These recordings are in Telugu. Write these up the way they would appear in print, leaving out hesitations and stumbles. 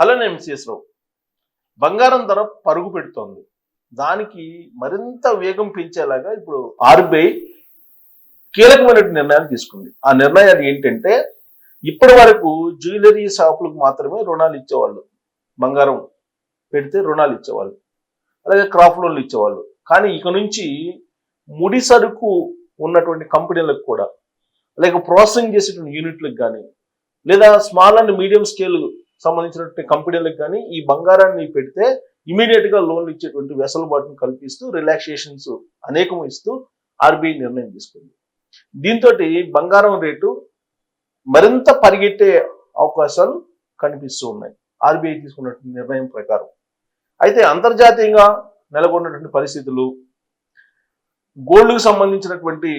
హలో నేను ఎంసీఎస్ రావు. బంగారం ధర పరుగు పెడుతోంది. దానికి మరింత వేగం పెంచేలాగా ఇప్పుడు ఆర్బీఐ కీలకమైన నిర్ణయాలు తీసుకుంది. ఆ నిర్ణయాలు ఏంటంటే, ఇప్పటి వరకు జ్యువెలరీ షాపులకు మాత్రమే రుణాలు ఇచ్చేవాళ్ళు. బంగారం పెడితే రుణాలు ఇచ్చేవాళ్ళు, అలాగే క్రాప్ లోన్లు ఇచ్చేవాళ్ళు. కానీ ఇక నుంచి ముడి సరుకు ఉన్నటువంటి కంపెనీలకు కూడా, లేక ప్రాసెసింగ్ చేసేటువంటి యూనిట్లకు కానీ, లేదా స్మాల్ అండ్ మీడియం స్కేల్ సంబంధించినటువంటి కంపెనీలకు కానీ ఈ బంగారాన్ని పెడితే ఇమీడియట్ గా లోన్లు ఇచ్చేటువంటి వెసులుబాటును కల్పిస్తూ రిలాక్సేషన్స్ అనేకం ఇస్తూ ఆర్బీఐ నిర్ణయం తీసుకుంది. దీంతో బంగారం రేటు మరింత పరిగెట్టే అవకాశాలు కనిపిస్తూ ఉన్నాయి ఆర్బీఐ తీసుకున్నటువంటి నిర్ణయం ప్రకారం. అయితే అంతర్జాతీయంగా నెలకొన్నటువంటి పరిస్థితులు, గోల్డ్కు సంబంధించినటువంటి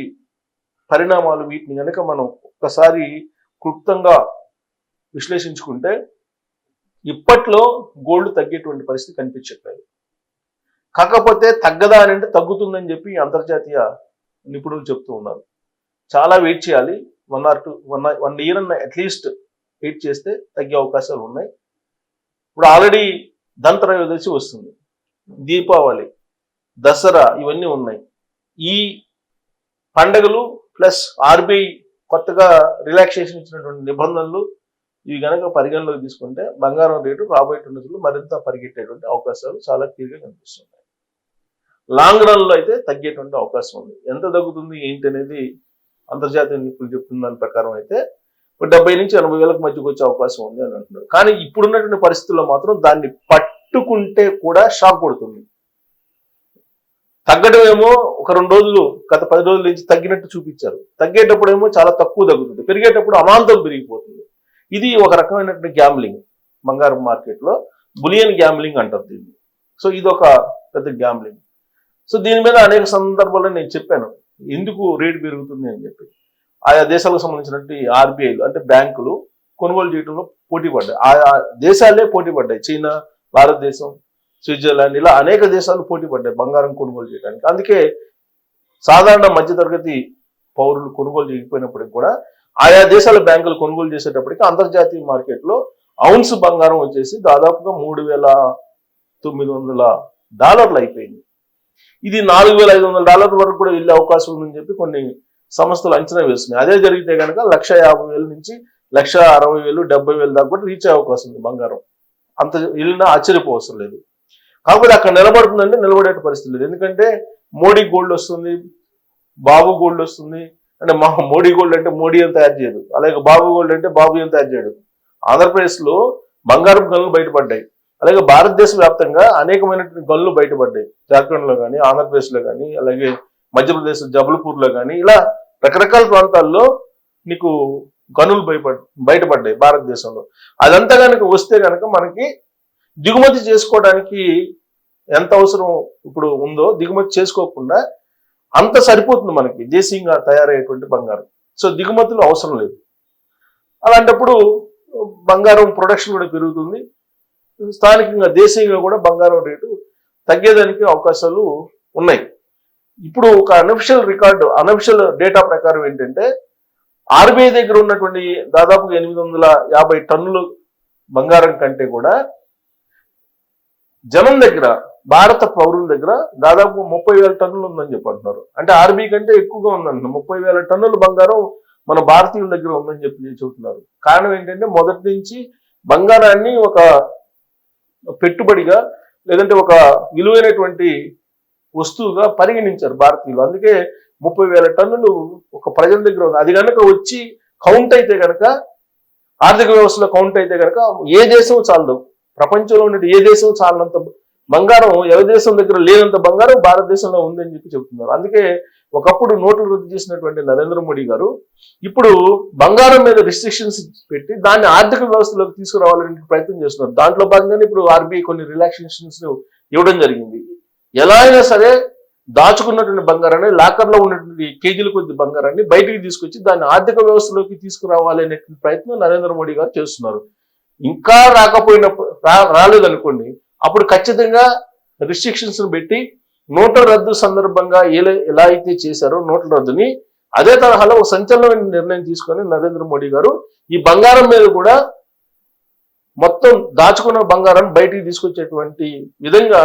పరిణామాలు, వీటిని కనుక మనం ఒక్కసారి క్లుప్తంగా విశ్లేషించుకుంటే ఇప్పట్లో గోల్డ్ తగ్గేటువంటి పరిస్థితి కనిపించట్లేదు. కాకపోతే తగ్గదా అని అంటే తగ్గుతుందని చెప్పి అంతర్జాతీయ నిపుణులు చెప్తూ ఉన్నారు. చాలా వెయిట్ చేయాలి, 1 ఇయర్ అన్న అట్లీస్ట్ వెయిట్ చేస్తే తగ్గే అవకాశాలు ఉన్నాయి. ఇప్పుడు ఆల్రెడీ ధనత్రయోదశి వస్తుంది, దీపావళి, దసరా ఇవన్నీ ఉన్నాయి. ఈ పండుగలు ప్లస్ ఆర్బీఐ కొత్తగా రిలాక్సేషన్ ఇచ్చినటువంటి నిబంధనలు, ఇవి కనుక పరిగణలోకి తీసుకుంటే బంగారం రేటు రాబోయే రోజుల్లో మరింత పరిగెట్టేటువంటి అవకాశాలు చాలా క్లియర్గా కనిపిస్తున్నాయి. లాంగ్ రన్ లో అయితే తగ్గేటువంటి అవకాశం ఉంది. ఎంత తగ్గుతుంది ఏంటి అనేది అంతర్జాతీయ నిపుణులు చెప్తున్న దాని ప్రకారం అయితే 70 నుంచి 80 వేలకు మధ్యకు వచ్చే అవకాశం ఉంది అని అంటున్నారు. కానీ ఇప్పుడున్నటువంటి పరిస్థితుల్లో మాత్రం దాన్ని పట్టుకుంటే కూడా షాక్ కొడుతుంది. తగ్గడం ఏమో ఒక 2 రోజులు, గత 10 రోజుల నుంచి తగ్గినట్టు చూపించారు. తగ్గేటప్పుడు ఏమో చాలా తక్కువ తగ్గుతుంది, పెరిగేటప్పుడు అమాంతం పెరిగిపోతుంది. ఇది ఒక రకమైనటువంటి గ్యాంబ్లింగ్. బంగారం మార్కెట్లో బులియన్ గ్యాంబ్లింగ్ అంటారు దీన్ని. సో ఇది ఒక పెద్ద గ్యాంబ్లింగ్. సో దీని మీద అనేక సందర్భాల్లో నేను చెప్పాను ఎందుకు రేటు పెరుగుతుంది అని చెప్పి. ఆయా దేశాలకు సంబంధించినటువంటి ఆర్బీఐలు అంటే బ్యాంకులు కొనుగోలు చేయడంలో పోటీ పడ్డాయి. ఆయా దేశాలే పోటీ పడ్డాయి. చైనా, భారతదేశం, స్విట్జర్లాండ్, ఇలా అనేక దేశాలు పోటీ పడ్డాయి బంగారం కొనుగోలు చేయడానికి. అందుకే సాధారణ మధ్యతరగతి పౌరులు కొనుగోలు చేయకపోయినప్పటికీ కూడా ఆయా దేశాల బ్యాంకులు కొనుగోలు చేసేటప్పటికి అంతర్జాతీయ మార్కెట్లో ఔన్స్ బంగారం వచ్చేసి దాదాపుగా $3,900 అయిపోయింది. ఇది $4,500 వరకు కూడా వెళ్ళే అవకాశం ఉందని చెప్పి కొన్ని సంస్థలు అంచనా వేస్తున్నాయి. అదే జరిగితే కనుక 1,50,000 నుంచి 1,60,000, 70,000 దాకా కూడా రీచ్ అయ్యే అవకాశం ఉంది బంగారం. అంత వెళ్ళినా ఆశ్చర్యపోవసరం లేదు. కాకపోతే అక్కడ నిలబడుతుందంటే నిలబడే పరిస్థితి లేదు. ఎందుకంటే మోడీ గోల్డ్ వస్తుంది, బాబు గోల్డ్ వస్తుంది. అంటే మోడీ గోల్డ్ అంటే మోడీ ఏం తయారు చేయదు, అలాగే బాబు గోల్డ్ అంటే బాబు ఏం తయారు చేయడు. ఆంధ్రప్రదేశ్లో బంగారం గనులు బయటపడ్డాయి, అలాగే భారతదేశ వ్యాప్తంగా అనేకమైనటువంటి గనులు బయటపడ్డాయి. జార్ఖండ్లో కానీ, ఆంధ్రప్రదేశ్లో కానీ, అలాగే మధ్యప్రదేశ్ జబల్పూర్లో కానీ, ఇలా రకరకాల ప్రాంతాల్లో నీకు గనులు బయటపడ్డాయి భారతదేశంలో. అదంతా కనుక వస్తే కనుక మనకి దిగుమతి చేసుకోవడానికి ఎంత అవసరం ఇప్పుడు ఉందో దిగుమతి చేసుకోకుండా అంత సరిపోతుంది మనకి దేశీయంగా తయారయ్యేటువంటి బంగారం. సో దిగుమతులు అవసరం లేదు. అలాంటప్పుడు బంగారం ప్రొడక్షన్ కూడా పెరుగుతుంది. స్థానికంగా దేశీయంగా కూడా బంగారం రేటు తగ్గేదానికి అవకాశాలు ఉన్నాయి. ఇప్పుడు ఒక అనఫిషియల్ డేటా ప్రకారం ఏంటంటే, ఆర్బీఐ దగ్గర ఉన్నటువంటి దాదాపు 850 టన్నులు బంగారం కంటే కూడా జనం దగ్గర, భారత పౌరుల దగ్గర దాదాపు 30,000 టన్నులు ఉందని చెప్పి అంటున్నారు. అంటే ఆర్బీఐ కంటే ఎక్కువగా ఉందంటున్నారు. 30,000 టన్నుల బంగారం మన భారతీయుల దగ్గర ఉందని చెప్పి చెబుతున్నారు. కారణం ఏంటంటే, మొదటి నుంచి బంగారాన్ని ఒక పెట్టుబడిగా, లేదంటే ఒక విలువైనటువంటి వస్తువుగా పరిగణించారు భారతీయులు. అందుకే 30,000 టన్నులు ఒక ప్రజల దగ్గర ఉంది. అది కనుక వచ్చి కౌంట్ అయితే కనుక, ఆర్థిక వ్యవస్థలో కౌంట్ అయితే కనుక ఏ దేశం చాలదు, ప్రపంచంలో ఉన్న ఏ దేశం చాలనంత బంగారం, ఏ దేశం దగ్గర లేనంత బంగారం భారతదేశంలో ఉందని చెప్పి చెబుతున్నారు. అందుకే ఒకప్పుడు నోట్లు రద్దు చేసినటువంటి నరేంద్ర మోడీ గారు ఇప్పుడు బంగారం మీద రిస్ట్రిక్షన్స్ పెట్టి దాన్ని ఆర్థిక వ్యవస్థలోకి తీసుకురావాలని ప్రయత్నం చేస్తున్నారు. దాంట్లో భాగంగానే ఇప్పుడు ఆర్బీఐ కొన్ని రిలాక్సేషన్స్ ఇవ్వడం జరిగింది. ఎలా అయినా సరే దాచుకున్నటువంటి బంగారాన్ని, లాకర్లో ఉన్నటువంటి కేజీల కొద్ది బంగారాన్ని బయటికి తీసుకొచ్చి దాన్ని ఆర్థిక వ్యవస్థలోకి తీసుకురావాలి అనేటువంటి ప్రయత్నం నరేంద్ర మోడీ గారు చేస్తున్నారు. ఇంకా రాలేదనుకోండి, అప్పుడు ఖచ్చితంగా రిస్ట్రిక్షన్స్ పెట్టి నోట్ల రద్దు సందర్భంగా ఎలా అయితే చేశారో నోట్ల రద్దుని, అదే తరహాలో ఒక సంచలనమైన నిర్ణయం తీసుకొని నరేంద్ర మోడీ గారు ఈ బంగారం మీద కూడా మొత్తం దాచుకున్న బంగారాన్ని బయటికి తీసుకొచ్చేటువంటి విధంగా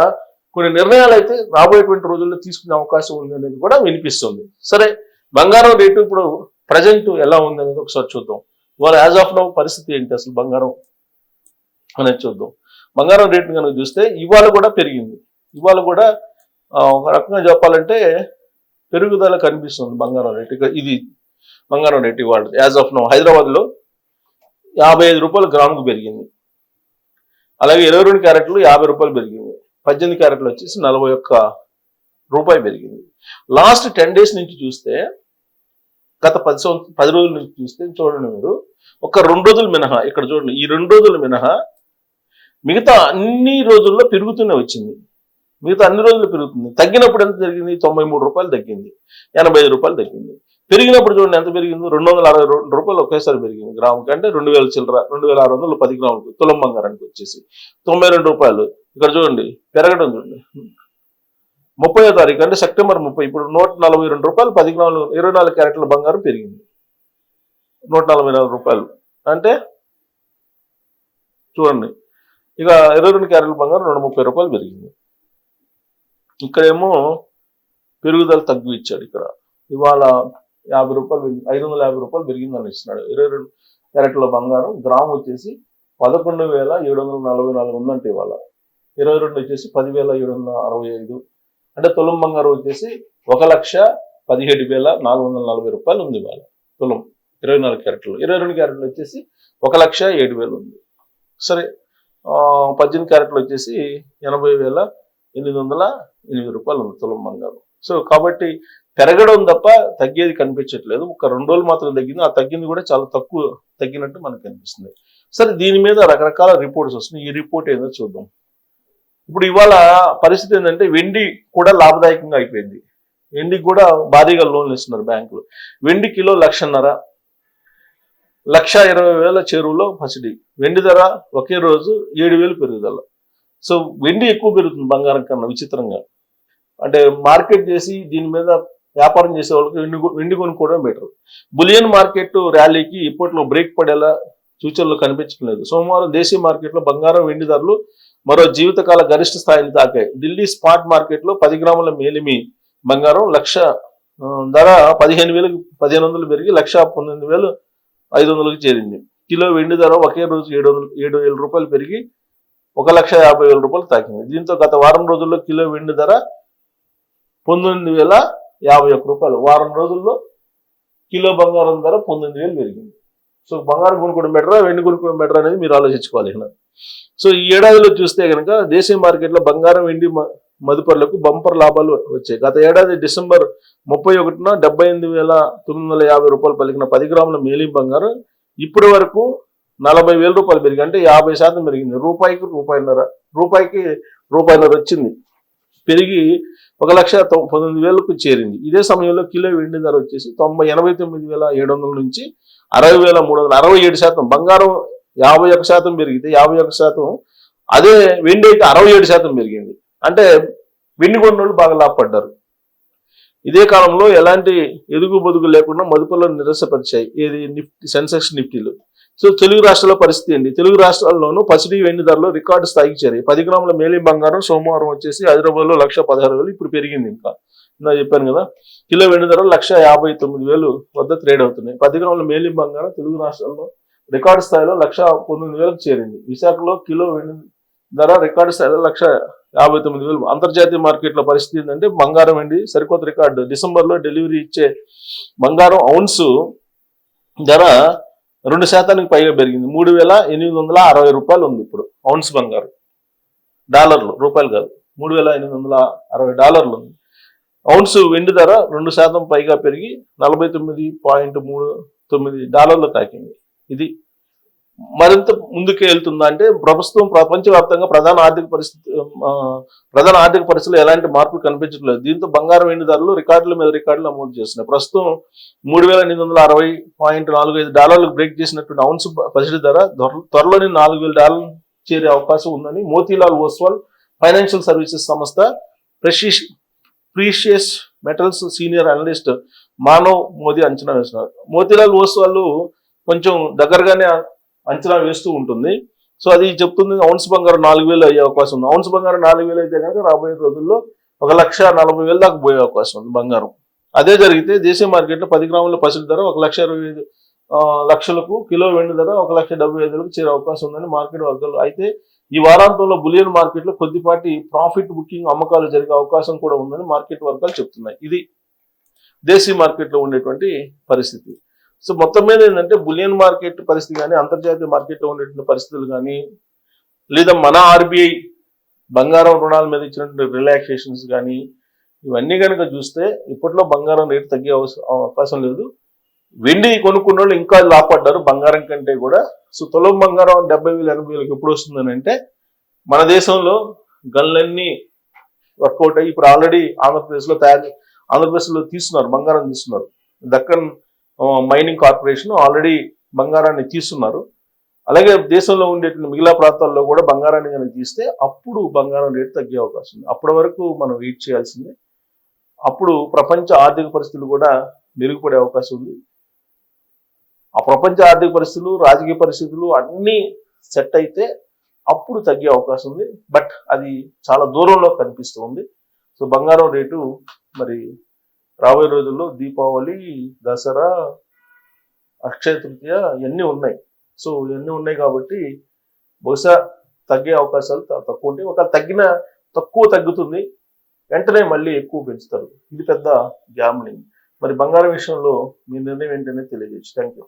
కొన్ని నిర్ణయాలు అయితే రాబోయేటువంటి రోజుల్లో తీసుకునే అవకాశం ఉంది అనేది కూడా వినిపిస్తుంది. సరే, బంగారం రేటు ఇప్పుడు ప్రజెంట్ ఎలా ఉంది అనేది ఒకసారి చూద్దాం. ఇవాళ యాజ్ ఆఫ్ నౌ పరిస్థితి ఏంటి అసలు బంగారం అనేది చూద్దాం. బంగారం రేటు కనుక చూస్తే ఇవాళ కూడా పెరిగింది. ఇవాళ కూడా ఒక రకంగా చెప్పాలంటే పెరుగుదల కనిపిస్తుంది బంగారం రేటు. ఇది బంగారం రేటు ఇవాళ యాజ్ ఆఫ్ నౌ హైదరాబాద్లో 55 రూపాయలు గ్రాముకు పెరిగింది. అలాగే 22 క్యారెట్లు 50 రూపాయలు పెరిగింది. 18 క్యారెట్లు వచ్చేసి 41 రూపాయలు పెరిగింది. లాస్ట్ 10 days నుంచి చూస్తే, గత 10 రోజుల నుంచి చూస్తే చూడండి మీరు, ఒక 2 రోజులు మినహా ఇక్కడ చూడండి, ఈ 2 రోజులు మినహా మిగతా అన్ని రోజుల్లో పెరుగుతూనే వచ్చింది. మిగతా అన్ని రోజులు పెరుగుతుంది. తగ్గినప్పుడు ఎంత జరిగింది? 93 రూపాయలు తగ్గింది, 85 రూపాయలు తగ్గింది. పెరిగినప్పుడు చూడండి ఎంత పెరిగింది? 262 రూపాయలు ఒకేసారి పెరిగింది గ్రాముకి. అంటే 2000 చిల్లర, 2610 గ్రాములు తులం బంగారానికి వచ్చేసి 92 రూపాయలు. ఇక్కడ చూడండి పెరగడం చూడండి. 30వ తారీఖు అంటే సెప్టెంబర్ 30, ఇప్పుడు 142 రూపాయలు 10 గ్రాములు 24 క్యారెట్ల బంగారం పెరిగింది. 144 రూపాయలు అంటే చూడండి, ఇక 22 క్యారెట్ల బంగారం 130 రూపాయలు పెరిగింది. ఇక్కడేమో పెరుగుదల తగ్గు ఇచ్చాడు. ఇక్కడ ఇవాళ 50 రూపాయలు 550 రూపాయలు పెరిగిందని ఇస్తున్నాడు. 22 క్యారెట్ల బంగారం గ్రామ్ వచ్చేసి 11,744 ఉందంటే ఇవాళ. 22 వచ్చేసి 10,765. అంటే తులం బంగారం వచ్చేసి 1,17,440 రూపాయలు ఉంది ఇవాళ తులం 24 క్యారెట్లు. 22 క్యారెట్లు వచ్చేసి 1,07,000 ఉంది. సరే, 18 క్యారెట్లు వచ్చేసి 80,808 రూపాయలు ఉంది తులం బంగారం. సో కాబట్టి పెరగడం తప్ప తగ్గేది కనిపించట్లేదు. ఒక 2 రోజులు మాత్రం తగ్గింది. ఆ తగ్గింది కూడా చాలా తక్కువ తగ్గినట్టు మనకు కనిపిస్తుంది. సరే, దీని మీద రకరకాల రిపోర్ట్స్ వస్తున్నాయి. ఈ రిపోర్ట్ ఏదో చూద్దాం. ఇప్పుడు ఇవాళ పరిస్థితి ఏంటంటే వెండి కూడా లాభదాయకంగా అయిపోయింది. వెండికి కూడా భారీగా లోన్లు ఇస్తున్నారు బ్యాంకులు. వెండి కిలో 1,50,000, 1,20,000 చెరువులో పసిడి. వెండి ధర ఒకే రోజు 7,000 పెరుగుదల. సో వెండి ఎక్కువ పెరుగుతుంది బంగారం కన్నా విచిత్రంగా. అంటే మార్కెట్ చేసి దీని మీద వ్యాపారం చేసే వాళ్ళకి వెండి కొనుక్కోవడం బెటర్. బులియన్ మార్కెట్ ర్యాలీకి ఇప్పట్లో బ్రేక్ పడేలా సూచనలు కనిపించడం లేదు. సోమవారం దేశీయ మార్కెట్లో బంగారం వెండి ధరలు మరో జీవితకాల గరిష్ట స్థాయిని తాకాయి. ఢిల్లీ స్పాట్ మార్కెట్లో 10 గ్రాముల మేలిమి బంగారం ధర 15,500 పెరిగి 1,19,500కి చేరింది. కిలో వెండి ధర ఒకే రోజు 7,000 రూపాయలు పెరిగి 1,50,000 రూపాయలు తాకింది. దీంతో గత వారం రోజుల్లో కిలో వెండి ధర 19,051 రూపాయలు. వారం రోజుల్లో కిలో బంగారం ధర 19,000 పెరిగింది. సో బంగారం కొనుక్కోవడం బెటరా, వెండి కొనుక్కోవడం బెటరా అనేది మీరు ఆలోచించుకోవాలి. సో ఈ ఏడాదిలో చూస్తే కనుక దేశీయ మార్కెట్లో బంగారం వెండి మదుపర్లకు బంపర్ లాభాలు వచ్చాయి. గత ఏడాది డిసెంబర్ 31న 78,950 రూపాయలు పలికిన 10 గ్రాముల మేలిం బంగారం ఇప్పటి వరకు 40,000 రూపాయలు పెరిగి, అంటే 50% పెరిగింది. రూపాయికి రూపాయిన్నర వచ్చింది, పెరిగి 1,19,000కు చేరింది. ఇదే సమయంలో కిలో వెండి ధర వచ్చేసి 89,700 నుంచి 60,300, 67%. బంగారం 51% పెరిగితే 51%, అదే వెండి అయితే 67% పెరిగింది. అంటే వెండి కొన్నోళ్ళు బాగా లాభపడ్డారు. ఇదే కాలంలో ఎలాంటి ఎదుగు బొదుగు లేకుండా మదుపులను నిరసపరిచాయి ఏది సెన్సెక్స్ నిఫ్టీలు. సో తెలుగు రాష్ట్రాల పరిస్థితి ఏంటి? తెలుగు రాష్ట్రాల్లోనూ పసిడి వెండి ధరలు రికార్డు స్థాయికి చేరాయి. 10 గ్రాముల మేలిం బంగారం సోమవారం వచ్చేసి హైదరాబాద్లో 1,16,000, ఇప్పుడు పెరిగింది. ఇంకా చెప్పాను కదా, కిలో వెండి ధరలు 1,59,000 వద్ద ట్రేడ్ అవుతున్నాయి. 10 గ్రాముల మేలిం బంగారం తెలుగు రాష్ట్రాల్లో రికార్డు స్థాయిలో 1,19,000కు చేరింది. విశాఖలో కిలో వెండి ధర రికార్డు స్థాయిలో 1,59,000. అంతర్జాతీయ మార్కెట్ల పరిస్థితి ఏంటంటే బంగారం వెండి సరికొత్త రికార్డు. డిసెంబర్లో డెలివరీ ఇచ్చే బంగారం ఔన్సు ధర 2% పైగా పెరిగింది. 3,860 రూపాయలు ఉంది ఇప్పుడు ఔన్స్ బంగారం. డాలర్లు, రూపాయలు కాదు, 3,860 ఉంది. ఔన్స్ వెండి ధర 2% పైగా పెరిగి $49.39 తాకింది. ఇది మరింత ముందుకు వెళ్తుందా అంటే ప్రస్తుతం ప్రపంచవ్యాప్తంగా ప్రధాన ఆర్థిక పరిస్థితుల్లో ఎలాంటి మార్పులు కనిపించట్లేదు. దీంతో బంగారం వెండి ధరలు రికార్డుల మీద రికార్డులు నమోదు చేస్తున్నాయి. ప్రస్తుతం $3,860.45 బ్రేక్ చేసినటువంటి ఔన్స్ పసిడి ధర త్వరలోనే $4,000 చేరే అవకాశం ఉందని మోతీలాల్ ఓస్వాల్ ఫైనాన్షియల్ సర్వీసెస్ సంస్థ precious metals senior analyst Manav Modi అంచనా వేస్తున్నారు. మోతీలాల్ ఓస్వాల్ కొంచెం దగ్గరగానే అంచనా వేస్తూ ఉంటుంది. సో అది చెప్తుంది ఔన్స్ బంగారం 4,000 అయ్యే అవకాశం ఉంది. ఔన్స్ బంగారం 4,000 అయితే కనుక రాబోయే రోజుల్లో 1,40,000 దాకా పోయే అవకాశం ఉంది బంగారం. అదే జరిగితే దేశీయ మార్కెట్లో 10 గ్రాముల పసిడి ధర 1,25,000 లక్షలకు, కిలో వెండి ధర 1,75,000లకు చేరే అవకాశం ఉందని మార్కెట్ వర్గాలు. అయితే ఈ వారాంతంలో బులియన్ మార్కెట్లో కొద్దిపాటి ప్రాఫిట్ బుకింగ్ అమ్మకాలు జరిగే అవకాశం కూడా ఉందని మార్కెట్ వర్గాలు చెప్తున్నాయి. ఇది దేశీయ మార్కెట్లో ఉండేటువంటి పరిస్థితి. సో మొత్తం మీద ఏంటంటే బులియన్ మార్కెట్ పరిస్థితి కానీ, అంతర్జాతీయ మార్కెట్లో ఉండేటువంటి పరిస్థితులు కానీ, లేదా మన ఆర్బీఐ బంగారం రుణాల మీద ఇచ్చినటువంటి రిలాక్సేషన్స్ కానీ, ఇవన్నీ కనుక చూస్తే ఇప్పట్లో బంగారం రేటు తగ్గే అవకాశం లేదు. వెండి కొనుక్కున్న వాళ్ళు ఇంకా లాభపడ్డారు బంగారం కంటే కూడా. సో తులం బంగారం 70,000 80,000 ఎప్పుడు వస్తుందని అంటే, మన దేశంలో గన్లన్నీ వర్కౌట్ అయ్యి ఇప్పుడు ఆల్రెడీ ఆంధ్రప్రదేశ్లో తీస్తున్నారు, బంగారం తీస్తున్నారు. దక్కన్ మైనింగ్ కార్పొరేషన్ ఆల్రెడీ బంగారాన్ని తీస్తున్నారు. అలాగే దేశంలో ఉండేటువంటి మిగిలిన ప్రాంతాల్లో కూడా బంగారాన్ని కనుక తీస్తే అప్పుడు బంగారం రేటు తగ్గే అవకాశం ఉంది. అప్పటి వరకు మనం వెయిట్ చేయాల్సిందే. అప్పుడు ప్రపంచ ఆర్థిక పరిస్థితులు కూడా మెరుగుపడే అవకాశం ఉంది. ఆ ప్రపంచ ఆర్థిక పరిస్థితులు, రాజకీయ పరిస్థితులు అన్నీ సెట్ అయితే అప్పుడు తగ్గే అవకాశం ఉంది. బట్ అది చాలా దూరంలో కనిపిస్తూ ఉంది. సో బంగారం రేటు మరి రాబోయే రోజుల్లో దీపావళి, దసరా, అక్షయ తృతీయ ఇవన్నీ ఉన్నాయి. సో ఇవన్నీ ఉన్నాయి కాబట్టి బహుశా తగ్గే అవకాశాలు తక్కువ ఉంటాయి. ఒకవేళ తక్కువ తగ్గుతుంది, వెంటనే మళ్ళీ ఎక్కువ పెంచుతారు. ఇది పెద్ద గ్యామ్లింగ్. మరి బంగారం విషయంలో మీ నిర్ణయం ఏంటనేది తెలియజేయచ్చు. Thank you.